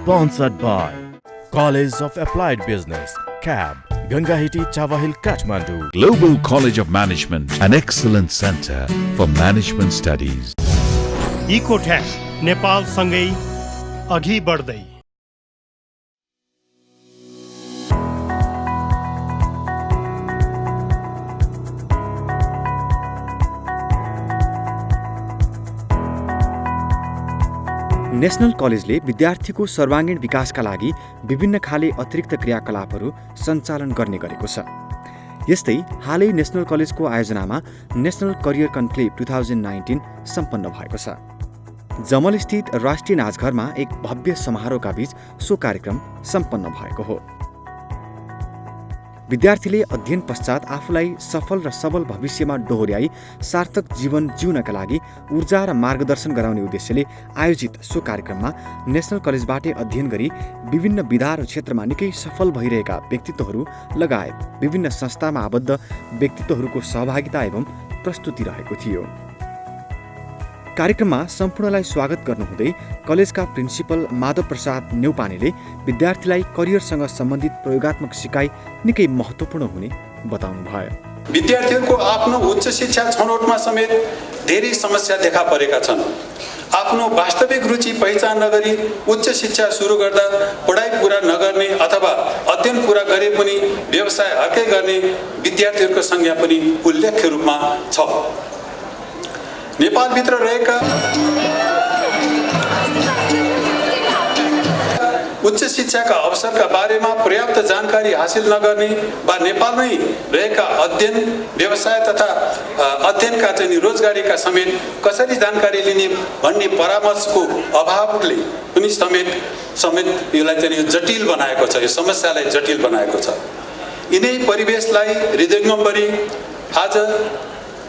Sponsored by College of Applied Business, CAB, Gangahiti, Chawahil, Kathmandu. Global College of Management, an excellent center for management studies. इकोट्याक Nepal सँगै अघि बढ्दै। National कलेजले विद्यार्थीको सर्वाङ्गीण विकासका लागि विभिन्न खाले अतिरिक्त क्रियाकलापहरू सञ्चालन गर्ने गरेको छ। यस्तै हालै नेशनल कलेजको आयोजनामा नेशनल करियर कन्क्लेभ 2019 सम्पन्न भएको छ। जमलस्थित राष्ट्रिय नाचघरमा एक भव्य समारोहका बीच सो कार्यक्रम सम्पन्न भएको हो। विद्यार्थीले अध्ययन पश्चात आफूलाई सफल र सबल भविष्यमा डोहोर्याई सार्थक जीवन जिउनका लागि ऊर्जा र मार्गदर्शन गराउने उद्देश्यले आयोजित सो कार्यक्रममा नेशनल कलेजबाटै अध्ययन गरी विभिन्न विधा र क्षेत्रमा निकै सफल भइरहेका व्यक्तित्वहरू लगायत विभिन्न संस्थामा आबद्ध व्यक्तित्वहरूको सहभागिता एवं प्रस्तुति रहेको थियो। कार्यक्रममा सम्पूर्णलाई स्वागत गर्नुहुँदै कलेजका प्रिन्सिपल माधव प्रसाद न्यौपानेले विद्यार्थीलाई करियरसँग सम्बन्धित प्रयोगात्मक सिकाइ निकै महत्त्वपूर्ण हुने बताउनुभयो। विद्यार्थीहरूको आफ्नो उच्च शिक्षा छनौटमा समेत धेरै समस्या देखा परेका छन्। आफ्नो वास्तविक रुचि पहिचान नगरी उच्च शिक्षा सुरु गर्दा पढाइ पूरा नगर्ने अथवा अध्ययन पूरा गरे पनि व्यवसाय हर्कै गर्ने विद्यार्थीहरूको संख्या पनि उल्लेख्य रूपमा छ। नेपालभित्र रहेका उच्च शिक्षाका अवसरका बारेमा पर्याप्त जानकारी हासिल नगर्ने वा नेपालमै रहेका अध्ययन व्यवसाय तथा अध्ययनका चाहिँ रोजगारीका समेत कसरी जानकारी लिने भन्ने परामर्शको अभावले पनि समेत यसलाई चाहिँ जटिल बनाएको छ। यो समस्यालाई जटिल बनाएको छ। यिनै परिवेशलाई हृदयङ्गम गरी आज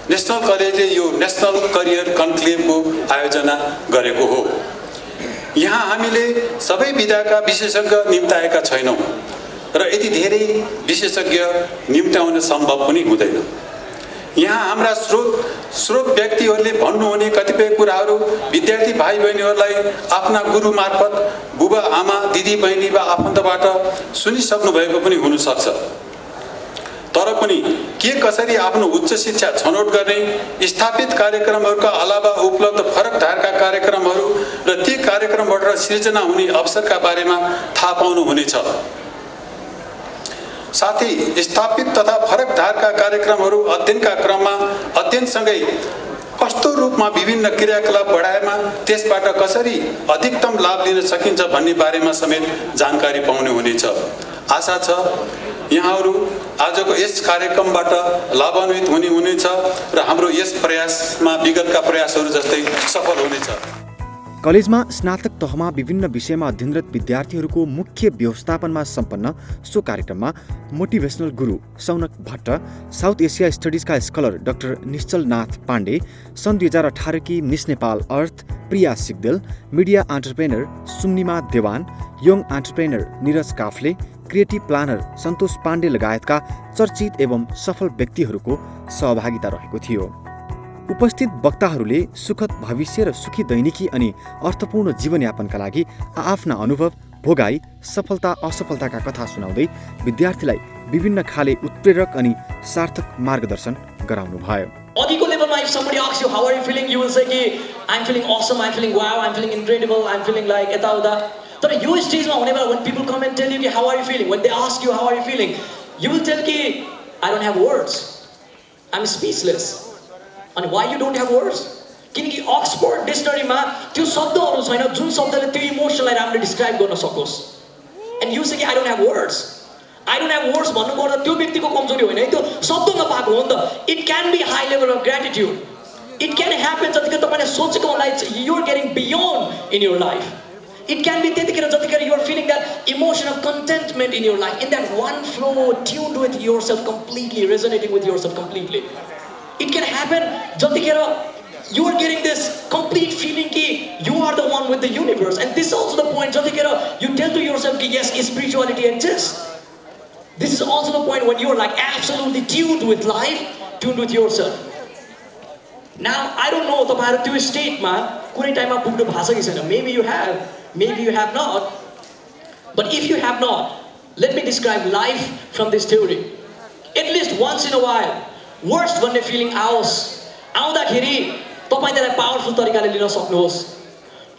नेशनल कलेजले यो नेशनल करियर कन्क्लेभको आयोजना गरेको हो। यहाँ हामीले सबै विधाका विशेषज्ञ निम्ताएका छैनौँ र यति धेरै विशेषज्ञ निम्त्याउन सम्भव पनि हुँदैन। यहाँ हाम्रा स्रोत व्यक्तिहरूले भन्नुहुने कतिपय कुराहरू विद्यार्थी भाइ बहिनीहरूलाई आफ्ना गुरु मार्फत बुबा आमा दिदी बहिनी वा आफन्तबाट सुनिसक्नु भएको पनि हुनसक्छ। तर पनि के कसरी आफ्नो उच्च शिक्षा छनौट गर्ने, स्थापित कार्यक्रमहरूका अलावा उपलब्ध फरक धारका कार्यक्रमहरू र ती कार्यक्रमबाट सृजना हुने अवसरका बारेमा थाहा पाउनुहुनेछ। साथै स्थापित तथा फरक धारका कार्यक्रमहरू अध्ययनका क्रममा अध्ययनसँगै कस्तो रूपमा विभिन्न क्रियाकलाप बढाएमा त्यसबाट कसरी अधिकतम लाभ लिन सकिन्छ भन्ने बारेमा समेत जानकारी पाउने हुनेछ। आशा छ यहाँहरू आजको यस कार्यक्रमबाट लाभान्वित हुनेछ र हाम्रो यस प्रयासमा विगतका प्रयासहरू जस्तै सफल हुनेछ। कलेजमा स्नातक तहमा विभिन्न विषयमा अध्ययनरत विद्यार्थीहरूको मुख्य व्यवस्थापनमा सम्पन्न सो कार्यक्रममा मोटिभेसनल गुरु सौनक भट्ट, साउथ एसिया स्टडिजका स्कलर डाक्टर निश्चल नाथ पाण्डे, सन् 2018 की Miss Nepal Earth Priya Sigdel, media entrepreneur Sumnima Dewan, young entrepreneur Niraj Kafle, creative planner Santosh Pandey लगायतका चर्चित एवं सफल व्यक्तिहरूको सहभागिता रहेको थियो। उपस्थित वक्ताहरूले सुखद भविष्य र सुखी दैनिकी अनि अर्थपूर्ण जीवनयापनका लागि आफ्ना अनुभव, भोगाई, सफलता असफलताका कथा सुनाउँदै विद्यार्थीलाई विभिन्न खाले उत्प्रेरक अनि सार्थक मार्गदर्शन गराउनु भयो। अघिको लेभलमा if somebody asks you how are you feeling, you will say कि I'm feeling awesome, I'm feeling wow, I'm feeling incredible, I'm feeling like यताउता। तर यो स्टेजमा हुने बेला when people come and tell you कि how are you feeling, when they ask you how are you feeling, you will tell कि I don't have words, I'm speechless. And why you don't have words? किनकि Oxford डिक्सनरीमा त्यो शब्दहरू छैन जुन शब्दले त्यो इमोसनलाई राम्ररी डिस्क्राइब गर्न सकोस्। एन्ड यु से कि I don't have words, I don't have words भन्नु पर्दा त्यो व्यक्तिको कमजोरी होइन है, त्यो शब्द नपाएको हो नि त। It can be high level of gratitude, it can happen जतिखेर तपाईँले सोचेको भन्दा you are getting beyond in your life. It can be त्यतिखेर जतिखेर you are feeling that emotion of contentment in your life, in that one flow tuned with your self completely, resonating with your self completely. It can happen jatikera you are getting this complete feeling ki you are the one with the universe, and this is also the point jatikera you tell to yourself ki yes, spirituality exists. This is also the point when you are like absolutely tuned with life, tuned with yourself. Now I don't know tapaharu त्यो स्टेटमा कुनै टाइममा पुग्नु भएको छ कि छैन, maybe you have not, But if you have not, let me describe life from this theory. At least once in a while, worst भन्ने फिलिङ आओस्, आउँदाखेरि तपाईँ त्यसलाई पावरफुल तरिकाले लिन सक्नुहोस्.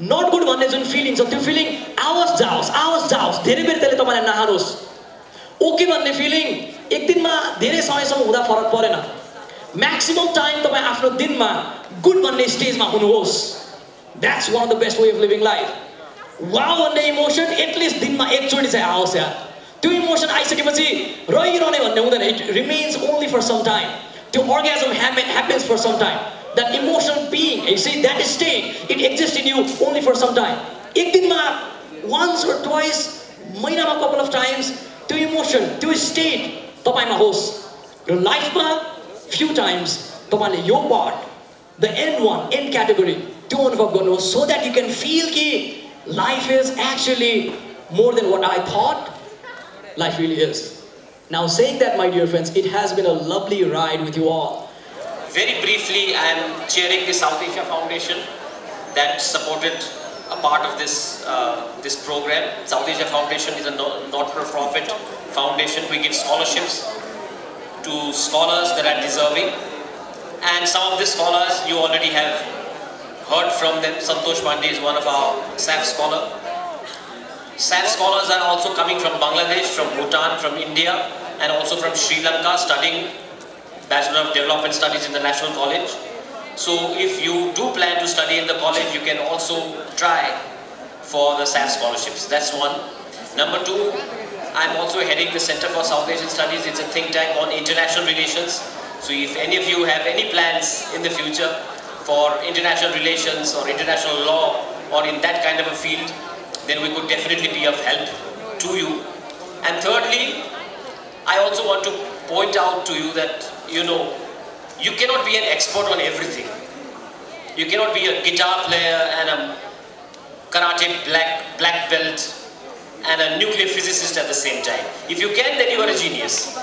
नट गुड भन्ने जुन फिलिङ छ त्यो फिलिङ आओस् जाओस् धेरै बेर त्यसले तपाईँलाई नहारोस्. ओके भन्ने फिलिङ एक दिनमा धेरै समयसम्म हुँदा फरक परेन. म्याक्सिमम टाइम तपाईँ आफ्नो दिनमा गुड भन्ने स्टेजमा हुनुहोस्. That's one of the best way of living life. Wow भन्ने इमोसन एटलिस्ट दिनमा एकचोटि चाहिँ आओस् यार. त्यो इमोसन आइसकेपछि रहिरहने भन्ने हुँदैन. It remains only for some time. त्यो orgasm happens for some time. That emotional being, you see that state it exist in you only for some time. एक दिनमा वन्स or ट्वाइस, महिनामा कपाल अफ टाइम्स त्यो emotion त्यो state तपाईँमा होस्. र लाइफमा फ्यु टाइम्स तपाईँले यो पार्ट द एन्ड क्याटेगोरी त्यो अनुभव गर्नुहोस्. So that you can feel कि life is actually more than what I thought life really is. Now saying that, my dear friends, it has been a lovely ride with you all. Very briefly, I am chairing the South Asia Foundation that supported a part of this program. South Asia Foundation is a not-for-profit foundation. We give scholarships to scholars that are deserving. And some of these scholars you already have heard from them. Santosh Pandey is one of our SAF scholar. SAF scholars are also coming from Bangladesh, from Bhutan, from India, and also from Sri Lanka, studying Bachelor of Development Studies in the National College. So if you do plan to study in the college, you can also try for the SAF scholarships. That's one. Number two, I'm also heading the Center for South Asian Studies. It's a think tank on international relations. So if any of you have any plans in the future for international relations or international law or in that kind of a field, then we could definitely be of help to you. And thirdly, I also want to point out to you that, you cannot be an expert on everything. You cannot be a guitar player and a karate black belt and a nuclear physicist at the same time. If you can, then you are a genius.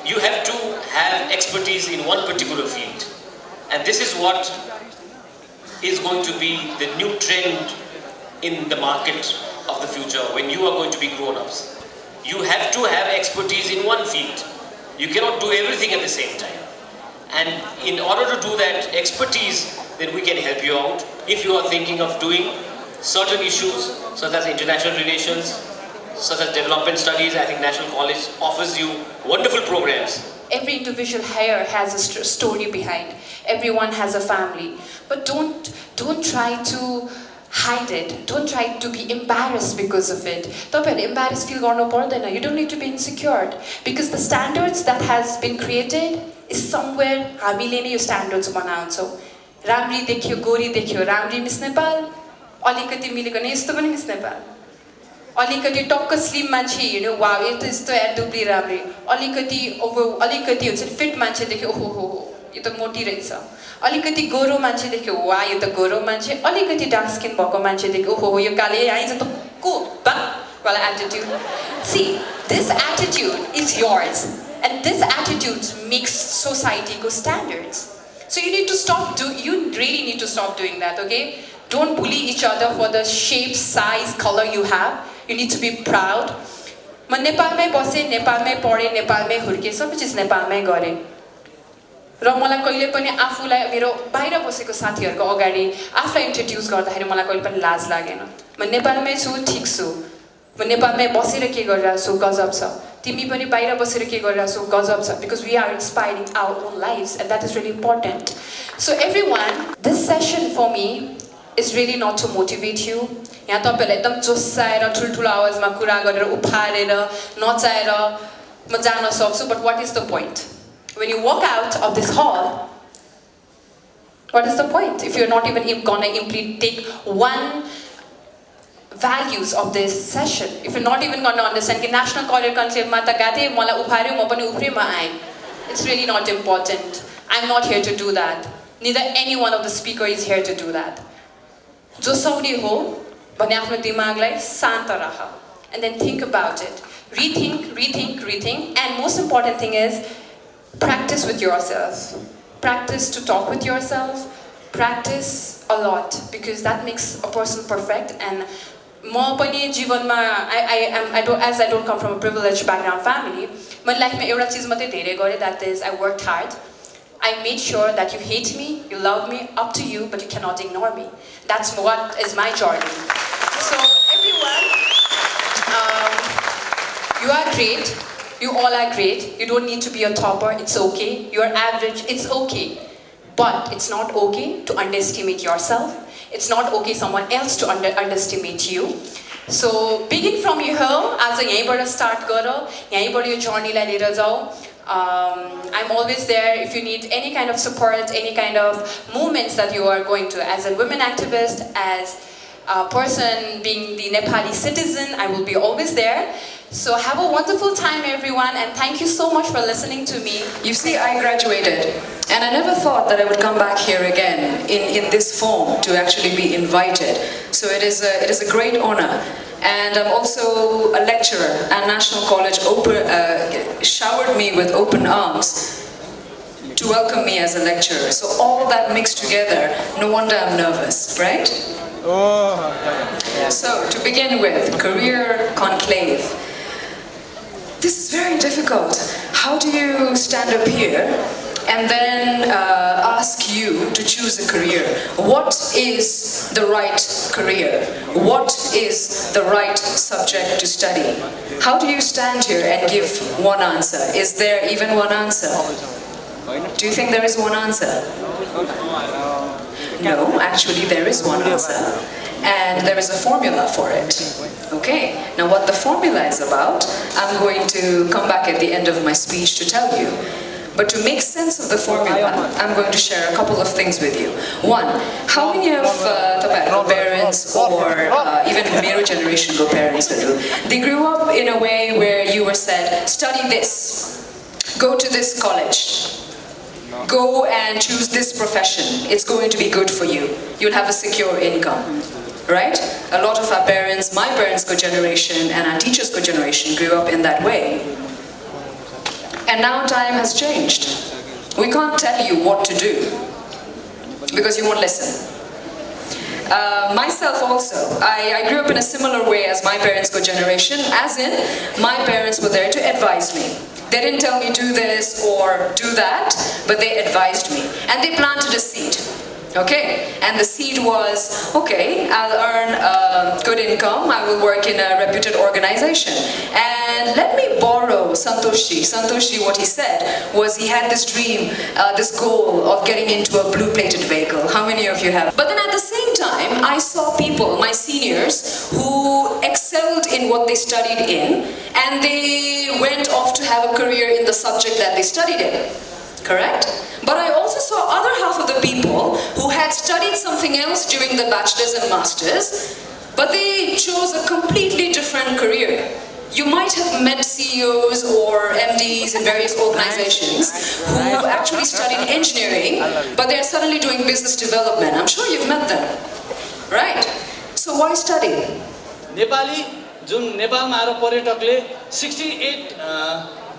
You have to have expertise in one particular field. And this is what is going to be the new trend in the market of the future when you are going to be grown-ups. You have to have expertise in one field. You cannot do everything at the same time. And in order to do that expertise, then we can help you out. If you are thinking of doing certain issues such as international relations, such as development studies, I think National College offers you wonderful programs. Every individual here has a story behind. Everyone has a family. But don't try to hide it. Don't try to be embarrassed because of it. तपाईहरुले embarrassed feel गर्नु पर्दैन. You don't need to be insecure because the standards that has been created is somewhere हामीले नै यो standards बनाउँछौं. राम्री देखियो, गोरी देखियो, राम्री मिस नेपाल, अलिकति मिलेको नै यस्तो पनि मिस नेपाल. अलिकति टक्क स्लिम मान्छे हिँड्यो, वाउ यो त यस्तो यार दुब्ली राम्री. अलिकति हुन्छ नि फिट मान्छे देख्यो, ओहो हो यो त मोटी रहेछ. अलिकति गोरो मान्छे देख्यो, वा यो त गोरो मान्छे. अलिकति डार्क स्किन भएको मान्छे देख्यो, ओहो यो काले आइज त को बा वाला attitude. See, this attitude is yours and this attitude makes society go standards. So you really need to stop doing that, okay? Don't bully each other for the shape, size, color you have. You need to be proud. म नेपालमै बसे, नेपालमै पढे, नेपालमै हुर्के, सबै चिज नेपालमै गरे. र मलाई कहिले पनि आफूलाई मेरो बाहिर बसेको साथीहरुको अगाडि आफूलाई इन्ट्रोड्युस गर्दाखेरि मलाई कहिले पनि लाज लागेन. म नेपालमै छु, ठीक छु. म नेपालमै बसेर के गरिरहेको छु, गजब छ. तिमी पनि बाहिर बसेर के गरिरहेको छौ, गजब छ. Because we are inspiring our own lives and that is really important. So everyone, this session for me is really not to motivate you. यहाँ तपाईहरुले एकदम जोसाएर ठुलठुलो आवाजमा कुरा गरेर उफारेर नचाएर म जान सक्छु, but what is the point? When you walk out of this hall, what is the point if you're not even gonna take one values of this session? If you're not even gonna understand कि National College Conclave मा त गाथे मलाई उफार्यो म पनि उफ्रे म आए. It's really not important. I'm not here to do that. Neither any one of the speaker is here to do that. जो सौडी हो भने आफ्नो दिमागलाई शान्त राख and then think about it. Rethink, and most important thing is practice with yourself. Practice to talk with yourself. Practice a lot because that makes a person perfect, and म पनि जीवनमा I don't come from a privileged background family. मैले लाइफमा एउटा चिज मात्रै धेरै गरेँ, that is I worked hard. I made sure that you hate me, you love me, up to you, but you cannot ignore me. That's what is my journey. So everyone, you are great. You all are great. You don't need to be a topper. It's okay. You're average. It's okay. But it's not okay to underestimate yourself. It's not okay someone else to underestimate you. So begin from your home. As a यहीँबाट start गरो. यहीँबाट यो journey लाई लिएर जाओ. I'm always there if you need any kind of support, any kind of movements that you are going to. As a women activist, as a person being the Nepali citizen, I will be always there. So have a wonderful time, everyone, and thank you so much for listening to me. You see, I graduated, and I never thought that I would come back here again in this form to actually be invited. So it is a great honor. And I'm also a lecturer, and National College showered me with open arms to welcome me as a lecturer. So all that mixed together, no wonder I'm nervous, right? So to begin with, career conclave. This is very difficult. How do you stand up here and then ask you to choose a career? What is the right career? What is the right subject to study? How do you stand here and give one answer? Is there even one answer? Do you think there is one answer? No, actually there is one answer. And there is a formula for it. Okay, now what the formula is about, I'm going to come back at the end of my speech to tell you. But to make sense of the formula, I'm going to share a couple of things with you. One, how many of the parents or even मेरो generation को parents, they grew up in a way where you were said, study this, go to this college, go and choose this profession, it's going to be good for you, you'll have a secure income. Right? A lot of our parents, my parents' generation and our teachers' generation grew up in that way. And now time has changed. We can't tell you what to do because you won't listen. Myself also, I grew up in a similar way as my parents' generation, as in my parents were there to advise me. They didn't tell me do this or do that, but they advised me. And they planted a seed. Okay, and the seed was, okay, I'll earn a good income, I will work in a reputed organization. And let me borrow Santoshi. Santoshi, what he said was he had this dream, this goal of getting into a blue-plated vehicle. How many of you have? But then at the same time, I saw people, my seniors, who excelled in what they studied in, and they went off to have a career in the subject that they studied in. Correct? But I also saw other half of the people who had studied something else during the bachelor's and master's, but they chose a completely different career. You might have met CEOs or MDs in various organizations who actually studied engineering, but they're suddenly doing business development. I'm sure you've met them. Right? So why study? Nepali जुन नेपालमा आएर पर्यटकले 68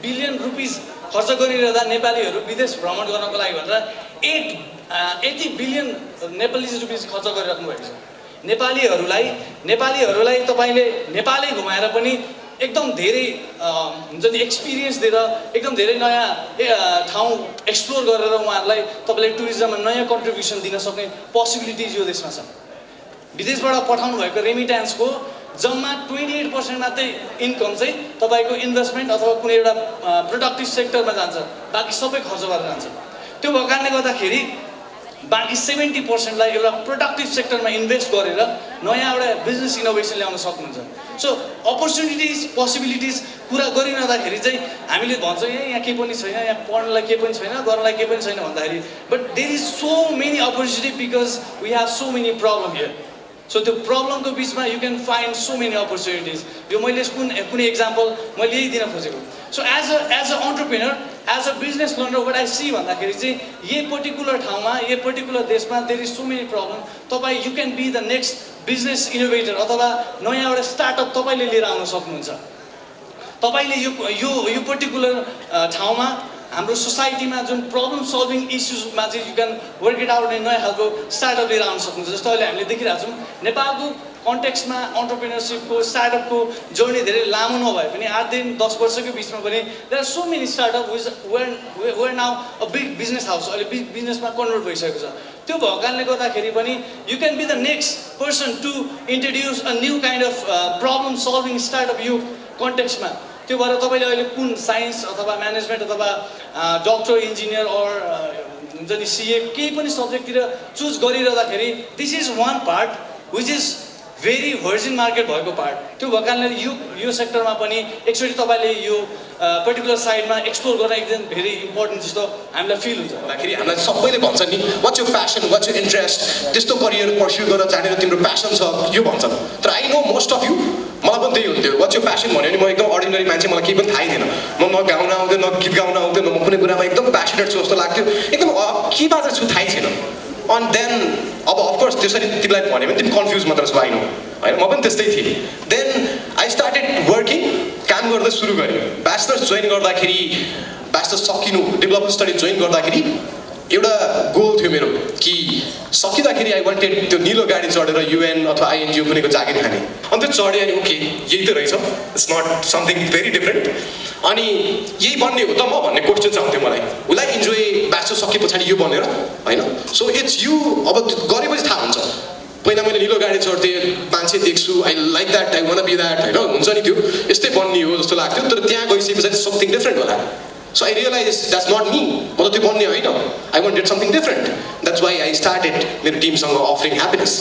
billion rupees खर्च गरिरहँदा नेपालीहरू विदेश भ्रमण गर्नको लागि भनेर 80 बिलियन नेपाली रुपीस खर्च गरिराख्नु भएको छ। नेपालीहरूलाई तपाईले नेपालै घुमाएर पनि एकदम धेरै हुन्छ नि एक्सपिरियन्स दिएर एकदम धेरै नयाँ ठाउँ एक्सप्लोर गरेर उहाँहरूलाई तपाईले टुरिज्ममा नयाँ कन्ट्रिब्युसन दिन सक्ने पोसिबिलिटिज यो देशमा छ। विदेशबाट पठाउनु भएको रेमिट्यान्सको जम्मा 28% मात्रै इन्कम चाहिँ तपाईको इन्भेस्टमेन्ट अथवा कुनै एउटा प्रोडक्टिभ सेक्टरमा जान्छ, बाँकी सबै खर्च गरेर जान्छ। त्यो भएको कारणले गर्दाखेरि बाँकी 70% लाई एउटा प्रोडक्टिभ सेक्टरमा इन्भेस्ट गरेर नयाँ एउटा बिजनेस इनोभेसन ल्याउन सक्नुहुन्छ। सो अपर्च्युनिटिज पोसिबिलिटिज कुरा गरिरहँदाखेरि चाहिँ हामीले भन्छौँ यहाँ केही पनि छैन, यहाँ पढ्नलाई केही पनि छैन, गर्नलाई केही पनि छैन भन्दाखेरि, but there is so many opportunity because we have so many problem here. So त्यो प्रब्लमको बिचमा you can find so many opportunities. यो मैले कुनै एक्जाम्पल मैले यही दिन खोजेको। So as a entrepreneur, as a business learner, what I see भन्दाखेरि चाहिँ यही पर्टिकुलर ठाउँमा, यही पर्टिकुलर देशमा there is so many problem. तपाईँ you can be the next business innovator अथवा नयाँ एउटा स्टार्टअप तपाईँले लिएर आउन सक्नुहुन्छ। तपाईँले यो पर्टिकुलर ठाउँमा हाम्रो सोसाइटीमा जुन प्रब्लम सल्भिङ इस्युजमा चाहिँ you can work it out नयाँ खालको स्टार्टअप लिएर आउन सक्नुहुन्छ। जस्तो अहिले हामीले देखिरहेको छौँ नेपालको कन्टेक्स्टमा अन्टरप्रिनरसिपको स्टार्टअपको जर्नी धेरै लामो नभए पनि 8 दिन 10 वर्षको बिचमा पनि there are so many startup where now a big business house, अहिले बिग बिजनेसमा कन्भर्ट भइसकेको छ। त्यो भएको कारणले गर्दाखेरि पनि you can be the next person to introduce a new kind of problem solving startup यो कन्टेक्स्टमा। त्यो भएर तपाईँले अहिले कुन साइन्स अथवा म्यानेजमेन्ट अथवा डक्टर इन्जिनियर अर हुन्छ नि सिए केही पनि सब्जेक्टतिर चुज गरिरहँदाखेरि this is one part which is very virgin market भएको पार्ट। त्यो भएको कारणले यो सेक्टरमा पनि एकचोटि तपाईँले यो पर्टिकुलर साइडमा एक्सप्लोर गर्न एकदम भेरी इम्पोर्टेन्ट जस्तो हामीलाई फिल हुन्छ। भन्दाखेरि हामीलाई सबैले भन्छ नि what's your passion, what's your interest, त्यस्तो करियर पर्स्यु गरेर जानेर तिम्रो प्यासन छ यो भन्छन्। तर I know most of you मलाई पनि त्यही हुन्थ्यो वाट्स योर प्यासन भन्यो भने म एकदम अर्डिनरी मान्छे, मलाई केही पनि थाहै थिएन। म न गाउन आउँथेँ न गीत गाउन आउँथेँ, म कुनै कुरामा एकदम प्यासनेट छु जस्तो लाग्थ्यो, एकदम केमा चाहिँ छु थाहै थिएन। अनि देन अब अफकोर्स त्यसरी तिमीलाई भन्यो भने तिमी कन्फ्युज मात्र छौ, आइनो होइन, म पनि त्यस्तै थिएँ। देन आई स्टार्टेड वर्किङ, काम गर्दै सुरु गरेँ। ब्याचलर्स जोइन गर्दाखेरि, ब्याचलर्स सकिनु डेभलपमेन्ट स्टडी जोइन गर्दाखेरि एउटा गोल थियो मेरो कि सकिँदाखेरि आई वान्टेड त्यो निलो गाडी चढेर युएन अथवा आइएनजिओ कुनैको जागिर खाने। अनि त्यो चढ्यो अनि ओके यही त रहेछ, it's not something very different. अनि यही बन्ने हो त म भन्ने क्वेसन चाहिँ आउँथ्यो मलाई, विल आई इन्जोय ब्याचलर सके पछाडि यो बनेर होइन। सो इट्स यु, अब गरेपछि थाहा हुन्छ। पहिला मैले निलो गाडी चढ्थेँ, मान्छे देख्छु, I like that, I want be that होइन, हुन्छ नि त्यो यस्तै बन्ने हो जस्तो लाग्थ्यो। तर त्यहाँ गइसके पछाडि समथिङ डिफ्रेन्ट होला। So I realized that's not me. म त त्यो बन्ने होइन, I wanted something different. That's why I started मेरो टिमसँग offering happiness.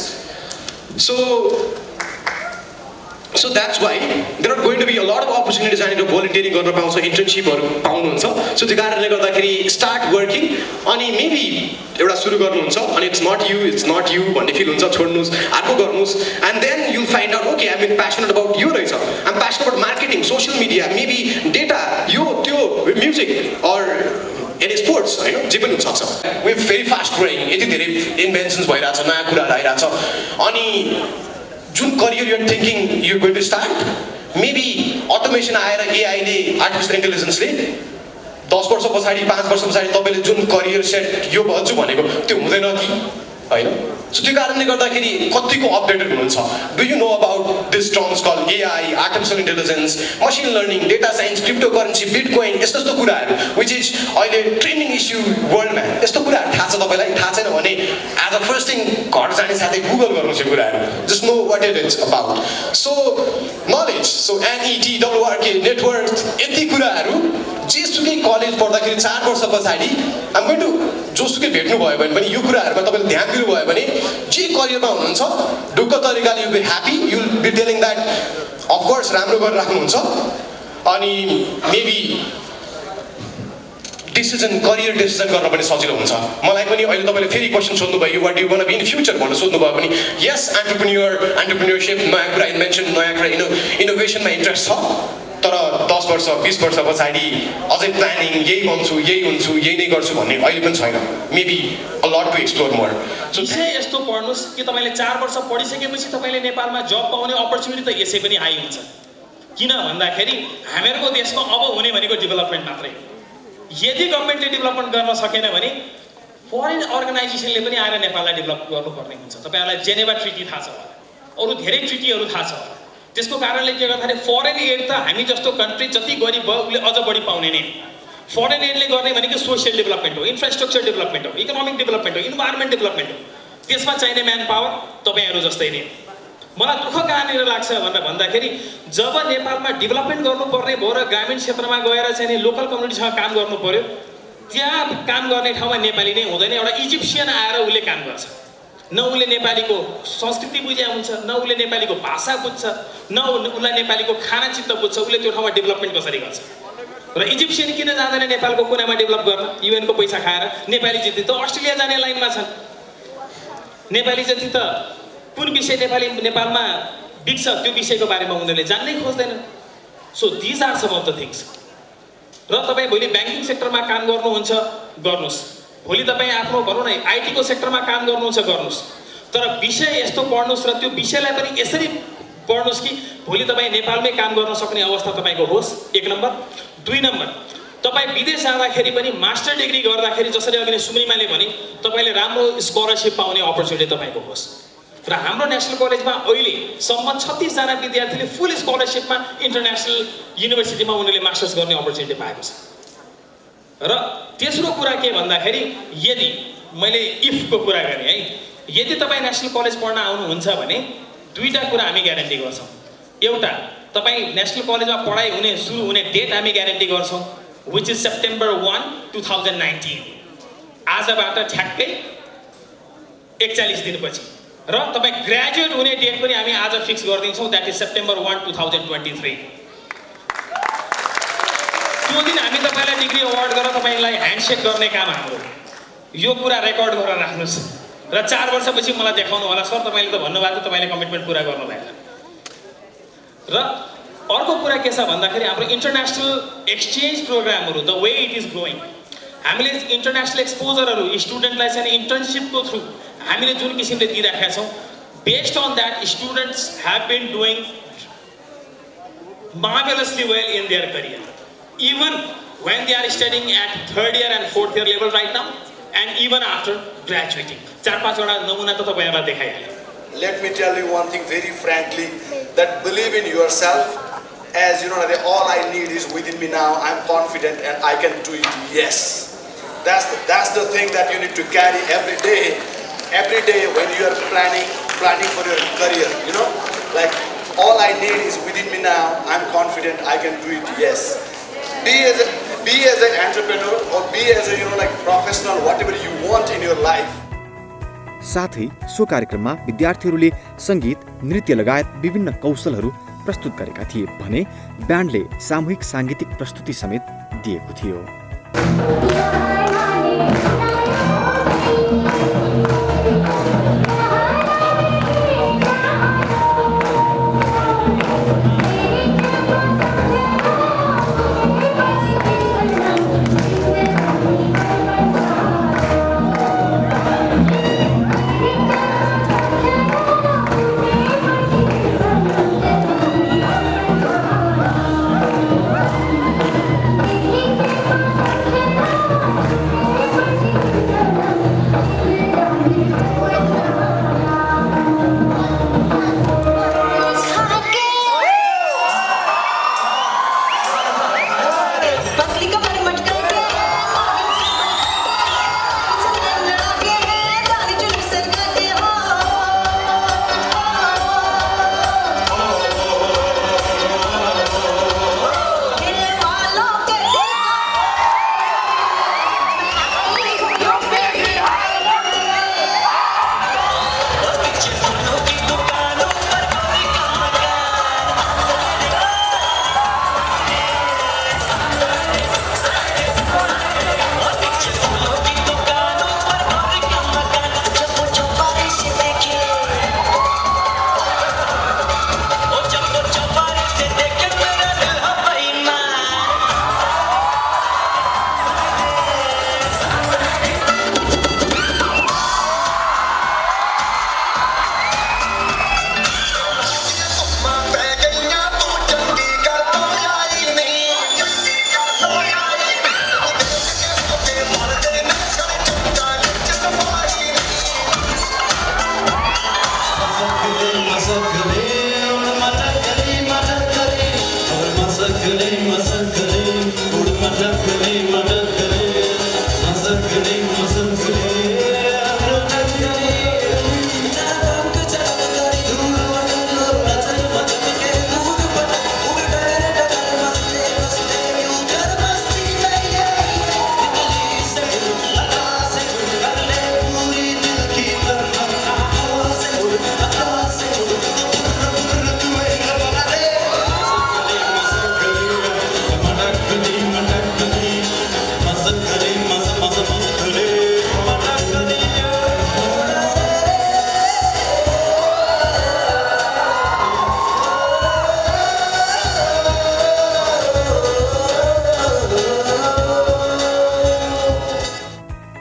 So that's why there are going to be a lot of opportunities यहाँनिर भोलिन्टियरिङ गर्न पाउँछ, इन्टर्नसिपहरू पाउनुहुन्छ। सो त्यो कारणले गर्दाखेरि स्टार्ट वर्किङ, अनि मेबी एउटा सुरु गर्नुहुन्छ अनि इट्स नट यु भन्ने फिल हुन्छ, छोड्नुहोस् अर्को गर्नुहोस्। And then you'll find out okay I am passionate about यो रहेछ, I am passionate about marketing, social media, maybe data, यो त्यो म्युजिक अर एनी स्पोर्ट्स होइन, जे पनि हुनसक्छ। वी भेरी फास्ट ग्रोइङ, यति धेरै इन्भेन्सन्स भइरहेछ, नयाँ कुराहरू आइरहेछ। अनि जुन career you're thinking you going to start, maybe automation आएर एआईले, आर्टिफिसियल इन्टेलिजेन्सले 10 वर्ष पछाडि 5 वर्ष पछाडि तपाईँले जुन करियर सेट यो भन्छु भनेको त्यो हुँदैन कि होइन। सो त्यो कारणले गर्दाखेरि कतिको अपडेटेड हुनुहुन्छ। Do you know about this terms call AI, artificial intelligence, machine learning, data science, crypto currency, bitcoin, यस्तो यस्तो कुराहरू विच इज अहिले ट्रेन्डिङ इस्यु वर्ल्डमा। यस्तो कुराहरू थाहा छ तपाईँलाई? थाहा छैन भने एज अ फर्स्ट थिङ घर जाने साथै गुगल गर्नुहोस् यो कुराहरू, just know what it is about. So knowledge, so NETWRK network, यति कुराहरू जेसुकै कलेज पढ्दाखेरि 4 वर्ष पछाडि आम गोइङ टु जोसुकै भेट्नुभयो भने पनि यो कुराहरूमा तपाईँले ध्यान दिनुभयो भने जे करियरमा हुनुहुन्छ ढुक्क तरिकाले you'll be happy, you'll be telling that of course राम्रो गरेर राख्नुहुन्छ। अनि मेबी करियर डिसिजन गर्न पनि सजिलो हुन्छ। मलाई पनि अहिले तपाईँले फेरि क्वेसन सोध्नुभयो what you want be in future भनेर सोध्नुभयो भने यस, एन्टरप्रेन्योरसिप, नयाँ कुरा इन्भेन्सन, नयाँ कुरा इनोभेसनमा इन्ट्रेस्ट छ। तर 10 वर्ष 20 वर्ष पछाडि अझै प्लानिङ, यही बन्छु, यही हुन्छु, यही नै गर्छु भन्ने अहिले पनि छैन। Maybe a lot to explore more. विषय यस्तो पढ्नुहोस् कि तपाईँले 4 वर्ष पढिसकेपछि तपाईँले नेपालमा जब पाउने अपर्च्युनिटी त यसै पनि हाई हुन्छ। किन भन्दाखेरि हामीहरूको देशमा अब हुने भनेको डेभलपमेन्ट मात्रै। यदि गभर्मेन्टले डेभलपमेन्ट गर्न सकेन भने फरेन अर्गनाइजेसनले पनि आएर नेपाललाई डेभलप गर्नुपर्ने हुन्छ। तपाईँहरूलाई जेनेभा ट्रिटी थाहा छ होला, अरू धेरै ट्रिटीहरू थाहा छ होला। त्यसको कारणले के गर्दाखेरि फरेन एड त हामी जस्तो कन्ट्री जति गरिब भयो उसले अझ बढी पाउने नै। फरेन एडले गर्ने भनेको सोसियल डेभलपमेन्ट हो, इन्फ्रास्ट्रक्चर डेभलपमेन्ट हो, इकोनोमिक डेभलपमेन्ट हो, इन्भाइरोमेन्ट डेभलपमेन्ट हो। त्यसमा चाहिने म्यान पावर तपाईँहरू जस्तै नै। मलाई दुःख कहाँनिर लाग्छ भनेर भन्दाखेरि जब नेपालमा डेभलपमेन्ट गर्नुपर्ने भयो र ग्रामीण क्षेत्रमा गएर चाहिँ लोकल कम्युनिटीसँग काम गर्नु पर्यो, त्यहाँ काम गर्ने ठाउँमा नेपाली नै हुँदैन। एउटा इजिप्सियन आएर उसले काम गर्छ, न उसले नेपालीको संस्कृति बुझ्या हुन्छ, न उसले नेपालीको भाषा बुझ्छ, न उसलाई नेपालीको खाना चित्त बुझ्छ, उसले त्यो ठाउँमा डेभलपमेन्ट कसरी गर्छ। र इजिप्सियन किन जाँदैन नेपालको कुनामा डेभलप गर्न? युएनको पैसा खाएर। नेपाली जति त अस्ट्रेलिया जाने लाइनमा छन्, नेपाली जति त कुन विषय नेपालमा बिग्छ त्यो विषयको बारेमा उनीहरूले जान्नै खोज्दैन। So these are some of the things. र तपाईँ भोलि ब्याङ्किङ सेक्टरमा काम गर्नुहुन्छ गर्नुहोस्, भोलि तपाईँ आफ्नो भनौँ न आइटीको सेक्टरमा काम गर्नुहुन्छ गर्नुहोस्, तर विषय यस्तो पढ्नुहोस् र त्यो विषयलाई पनि यसरी पढ्नुहोस् कि भोलि तपाईँ नेपालमै काम गर्न सक्ने अवस्था तपाईँको होस्। 1 नम्बर। 2 नम्बर, तपाईँ विदेश जाँदाखेरि पनि मास्टर डिग्री गर्दाखेरि जसरी अघि नै सुम्रिमाले भने तपाईँले राम्रो स्कलरसिप पाउने अपर्च्युनिटी तपाईँको होस्। र हाम्रो नेसनल कलेजमा अहिलेसम्म 36 जना विद्यार्थीले फुल स्कलरसिपमा इन्टरनेसनल युनिभर्सिटीमा उनीहरूले मास्टर्स गर्ने अपर्च्युनिटी पाएको छ। र तेस्रो कुरा के भन्दाखेरि यदि मैले इफको कुरा गरेँ है, यदि तपाईँ नेसनल कलेज पढ्न आउनुहुन्छ भने दुईटा कुरा हामी ग्यारेन्टी गर्छौँ। एउटा, तपाईँ नेसनल कलेजमा पढाइ हुने सुरु हुने डेट हामी ग्यारेन्टी गर्छौँ, विच इज सेप्टेम्बर 1, 2019। आजबाट ठ्याक्कै 41 दिनपछि। र तपाईँ ग्रेजुएट हुने डेट पनि हामी आज फिक्स गरिदिन्छौँ, द्याट इज सेप्टेम्बर 1, 2023। त्यो दिन हामी तपाईँलाई डिग्री अवार्ड गरेर तपाईँलाई ह्यान्डसेक गर्ने काम हाम्रो। यो कुरा रेकर्ड गरेर राख्नुहोस् र 4 वर्षपछि मलाई देखाउनु होला, सर तपाईँले त भन्नुभएको थियो तपाईँले कमिटमेन्ट पुरा गर्नु भएन। र अर्को कुरा के छ भन्दाखेरि हाम्रो इन्टरनेसनल एक्सचेन्ज प्रोग्रामहरू, the way it is growing, हामीले इन्टरनेसनल एक्सपोजरहरू स्टुडेन्टलाई चाहिँ इन्टर्नसिपको थ्रु हामीले जुन किसिमले दिइराखेका छौँ, based on that students have been doing marvelously well in their career, even when they are studying at 3rd year and 4th year level right now, and even after graduating. 4-5 वटा नमुना त तपाईहरुलाई देखाइहाले। Let me tell you one thing very frankly, that believe in yourself. As you know, all I need is within me now. I'm confident and I can do it. Yes, that's the thing that you need to carry every day. Every day when you are planning for your career, you know, like all I need is within me now. I'm confident I can do it. Yes, be as an entrepreneur or be as a professional, whatever you want in your life. साथै so कार्यक्रममा विद्यार्थीहरूले सङ्गीत, नृत्य लगायत विभिन्न कौशलहरू प्रस्तुत गरेका थिए भने ब्यान्डले सामूहिक साङ्गीतिक प्रस्तुति समेत दिएको थियो।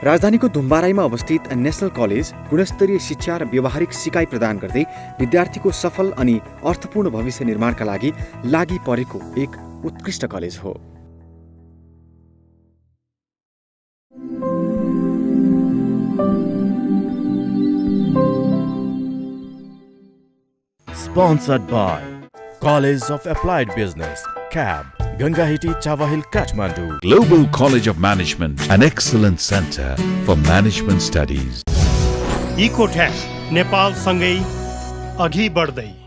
राजधानीको धुम्बाराईमा अवस्थित नेशनल कलेज गुणस्तरीय शिक्षा र व्यावहारिक सिकाइ प्रदान गर्दै विद्यार्थीको सफल अनि अर्थपूर्ण भविष्य निर्माणका लागि लागि परेको एक उत्कृष्ट कलेज हो। Sponsored by College of Applied Business, CAB, Gangahiti, Chawahil, Kathmandu. Global College of Management, an excellent center for management studies. इकोट्याक Nepal सँगै अघि बढ्दै